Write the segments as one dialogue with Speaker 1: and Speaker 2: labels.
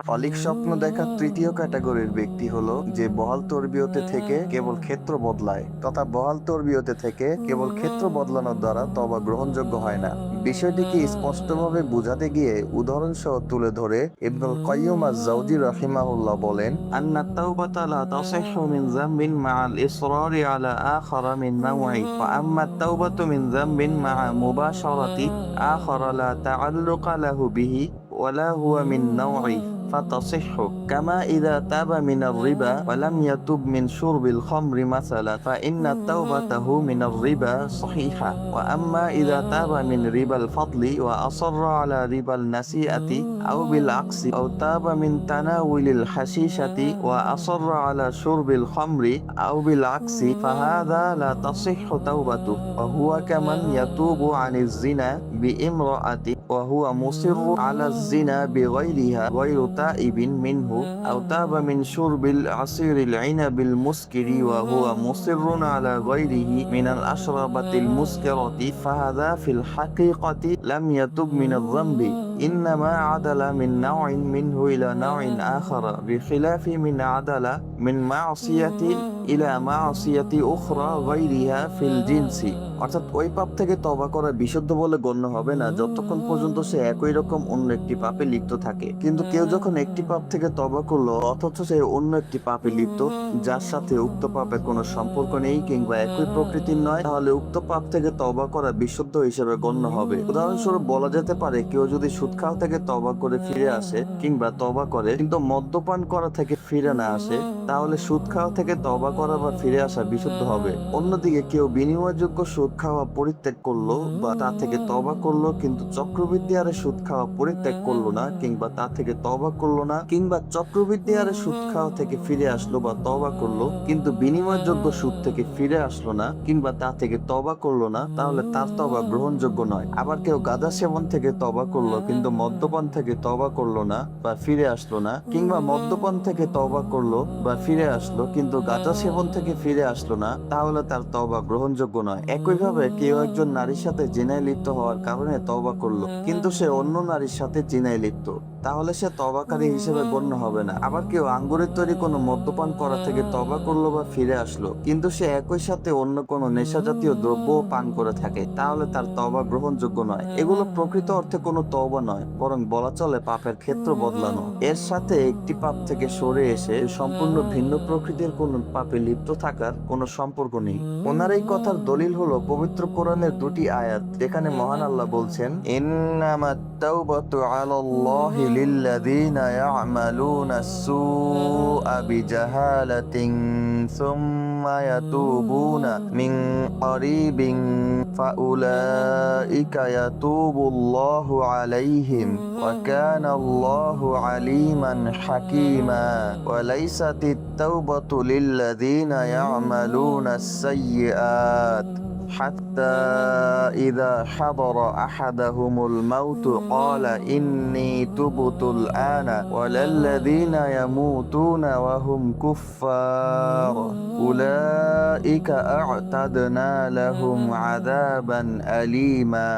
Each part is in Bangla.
Speaker 1: অলীক স্বপ্ন দেখা তৃতীয় ক্যাটাগরির ব্যক্তি হলো যে বহাল তরবিয়তে থেকে কেবল ক্ষেত্র বদলায় তথা বহাল তরবিয়তে থেকে কেবল ক্ষেত্র বদলানোর দ্বারা তওবা গ্রহণযোগ্য হয় না। বিষয়টিকে স্পষ্টভাবে বুঝাতে গিয়ে উদাহরণ সহ তুলে ধরে ইবনুল কাইয়্যিম আয-জাওজি রাহিমাহুল্লাহ বলেন, আন্না তাওবাতা লা তাসিহহু মিন যামবিন মা'আল ইসরারি আলা আখারা মিন নাওঈ ওয়া আম্মা তাওবাতু মিন যামবিন মা'a মুবাশারাতি আখারা লা তাআল্লুকা লাহু বিহি ওয়ালা হুয়া মিন নাওঈ فتصح كما إذا تاب من الربا ولم يتب من شرب الخمر مثلا فإن توبته من الربا صحيحة وأما إذا تاب من ربا الفضل وأصر على ربا النسيئة أو بالعكس أو تاب من تناول الحشيشة وأصر على شرب الخمر أو بالعكس فهذا لا تصح توبته وهو كمن يتوب عن الزنا بامرأة وهو مصر على الزنا بغيرها غير تائب منه أو تاب من شرب العصير العنب المسكر وهو مصر على غيره من الأشربة المسكرة فهذا في الحقيقة لم يتب من الذنب إنما عدل من نوع منه إلى نوع آخر بخلاف من عدل من معصية إلى معصية أخرى غيرها في الجنس। অর্থাৎ ওই পাপ থেকে তওবা করা বিশুদ্ধ বলে গণ্য হবে না যতক্ষণ পর্যন্ত সে একই রকম অন্য একটি পাপে লিপ্ত থাকে। কিন্তু কেউ যখন একটি পাপ থেকে তওবা করলো অথচ সে অন্য একটি পাপে লিপ্ত যার সাথে উক্ত পাপের কোনো সম্পর্ক নেই কিংবা একই প্রকৃতির নয়, তাহলে উক্ত পাপ থেকে তওবা করা বিশুদ্ধ হিসেবে গণ্য হবে। উদাহরণস্বরূপ বলা যেতে পারে কেউ যদি সুদ খাওয়া থেকে তওবা করে ফিরে আসে কিংবা তওবা করে কিন্তু মদ্যপান করা থেকে ফিরে না আসে, তাহলে সুদ খাওয়া থেকে তওবা করা বা ফিরে আসা বিশুদ্ধ হবে। অন্যদিকে কেউ বিনিময়যোগ্য সুদ খাওয়া পরিত্যাগ করলো বা তা থেকে তওবা করলো কিন্তু চক্রবৃদ্ধি হারে সুদ খাওয়া পরিত্যাগ করলো না কিংবা তা থেকে তওবা করলো না, কিংবা চক্রবৃদ্ধি হারে সুদ খাওয়া থেকে ফিরে আসলো বা তওবা করলো কিন্তু বিনিময়যোগ্য সুদ থেকে ফিরে আসলো না কিংবা তা থেকে তওবা করলো না, তাহলে তার তওবা গ্রহণযোগ্য নয়। আবার কেউ গাঁজা সেবন থেকে তওবা করলো কিন্তু মদ্যপান থেকে তওবা করলো না বা ফিরে আসলো না, কিংবা মদ্যপান থেকে তওবা করলো বা ফিরে আসলো কিন্তু গাঁজা সেবন থেকে ফিরে আসলো না, তাহলে তার তওবা গ্রহণযোগ্য নয়। একইভাবে কেউ একজন নারীর সাথে জিনায় লিপ্ত হওয়ার কারণে তওবা করলো কিন্তু সে অন্য নারীর সাথে জিনায় লিপ্ত, তাহলে সে তওবাকারী হিসেবে গণ্য হবে না। আবার কেউ আঙ্গুরের তৈরি কোনো মদ্যপান করা থেকে তওবা করলো বা ফিরে আসলো কিন্তু সে একই সাথে অন্য কোনো নেশা জাতীয় দ্রব্যও পান করে থাকে, তাহলে তার তওবা গ্রহণযোগ্য নয়। এগুলো প্রকৃত অর্থে কোনো তওবা নয়, বরং বলা চলে পাপের ক্ষেত্র বদলানো। এর সাথে একটি পাপ থেকে সরে এসে সম্পূর্ণ ভিন্ন প্রকৃতির কোন পাপে লিপ্ত থাকার কোনো সম্পর্ক নেই। ওনার এই কথার দলিল হলো পবিত্র কোরআনের দুটি আয়াত, যেখানে মহান আল্লাহ বলছেন, ইন্নামাত তাওবাতু আলাল্লাহি লিল্লাযীনা ইয়া'মালুনা আস-সুআ বিজাহালাতিন সুম্মা ইয়াতুবুনা মিন ক্বারিবিন ফাউলাইকা ইয়াতুবুল্লাহু আলাইহিম ওয়া কানাল্লাহু আলিমান হাকীমা ওয়া লাইসাতিত তাওবাতু লিল্লাযীনা ইয়া'মালুনা আস-সাইয়্যাত حتى إذا حضر أحدهم الموت قال إني تبت الآن ولا الذين يموتون وهم كفار أولئك أعتدنا لهم عذابا أليما।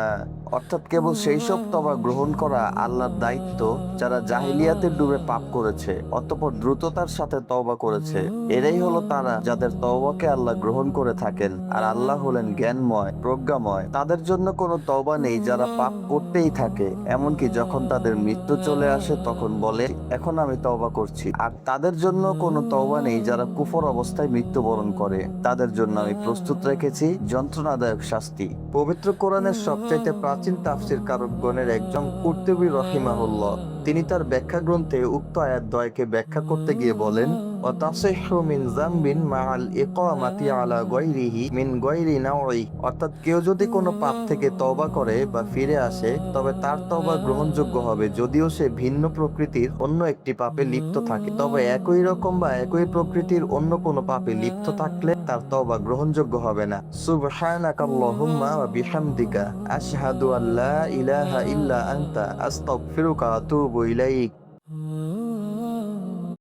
Speaker 1: অর্থাৎ কেবল সেই সব তওবা গ্রহণ করা আল্লাহর দায়িত্ব যারা জাহিলিয়াতের ডুবে পাপ করেছে অতঃপর দ্রুততার সাথে তওবা করেছে। এরাই হলো তারা যাদের তওবাকে আল্লাহ গ্রহণ করে থাকেন, আর আল্লাহ হলেন জ্ঞানময় প্রজ্ঞাময়। তাদের জন্য কোনো তওবা নেই যারা পাপ করতেই থাকে, এমনকি যখন তাদের মৃত্যু চলে আসে তখন বলে এখন আমি তওবা করছি। আর তাদের জন্য কোনো তওবা নেই যারা কুফর অবস্থায় মৃত্যুবরণ করে, তাদের জন্য আমি প্রস্তুত রেখেছি যন্ত্রণাদায়ক শাস্তি। পবিত্র কোরআনের সবচাইতে প্রাচীন তাফসীর কারকগণের একজন কুরতুবী রাহিমাহুল্লাহ, তিনি তার ব্যাখ্যা গ্রন্থে উক্ত আয়াত দ্বয়কে ব্যাখ্যা করতে গিয়ে বলেন, ওয়াতাসিহহু মিন যামবিন মা'আল ইকামাতি আলা গায়রিহি মিন গায়রি নাওঈ। অর্থাৎ কেউ যদি কোনো পাপ থেকে তওবা করে বা ফিরে আসে তবে তার তওবা গ্রহণযোগ্য হবে যদিও সে ভিন্ন প্রকৃতির অন্য একটি পাপে লিপ্ত থাকে। তবে একই রকম বা একই প্রকৃতির অন্য কোনো পাপে লিপ্ত থাকলে তার তওবা গ্রহণযোগ্য হবে না। সুবহানাকাল্লাহুম্মা ওয়া বিহামদিকা আশহাদু আল্লা ইলাহা ইল্লা আনতা আস্তাগফিরুকা ওয়া আতুবু ইলাইক।